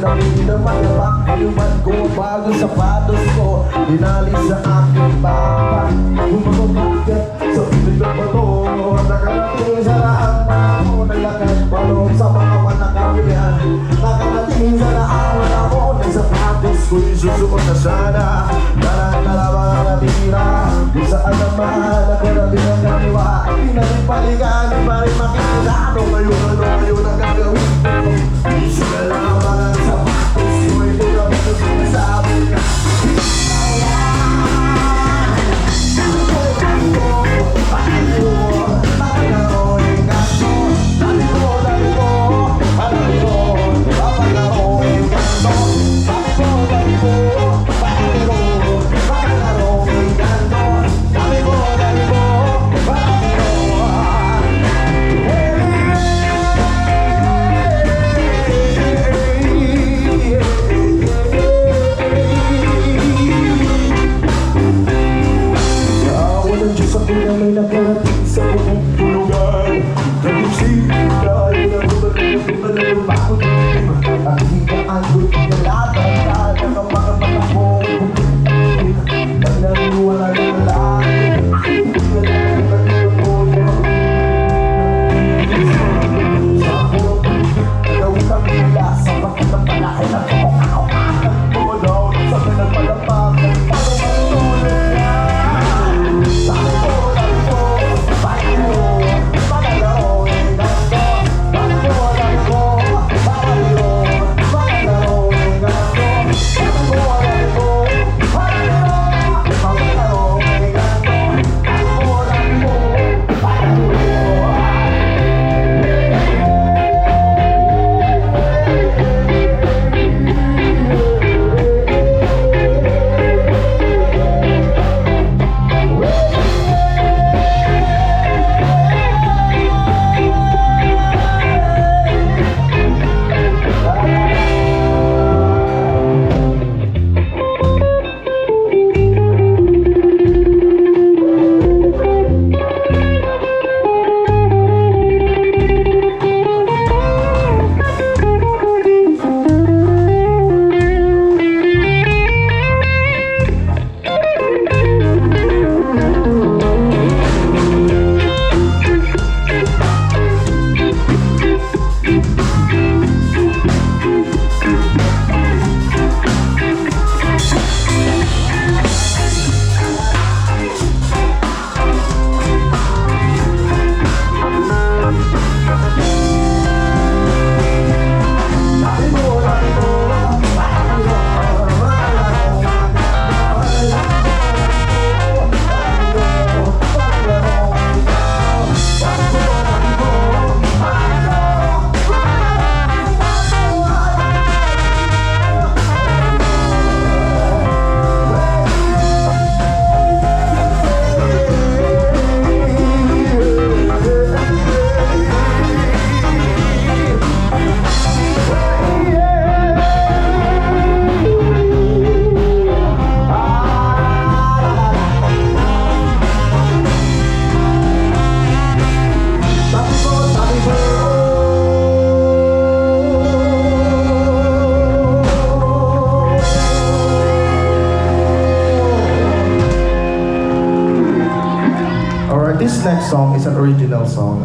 na mayabang inuman ko bagong sapatos ko. Dinali sa aking backpack, bumabagkat sa pilig ng bato. Nakarating sa raan ako, naglakad palong sa mga manakamihan. Nakarating sa raan ako, nagsapatos ko'y susuot na sana. Tara-tara mga natira, kung saan naman nakarating ang kaniwa. Pinalipaligan, di pa rin makikita. Ngayon ang gagawin ko. Iso na lamang ang sapatos ko'y di na ba sinasabi ka. May nakarating sa buong lugar. Nag-isip dahil ako talagang bakot. Ang higaan ko'y pinalaban na mga mata ko. Pag nariwala ng langit, sa ako, nagawin ang nila sa pagkakapalaki ng kumakawakan mo daw sa pinagpalapag ng This next song is an original song.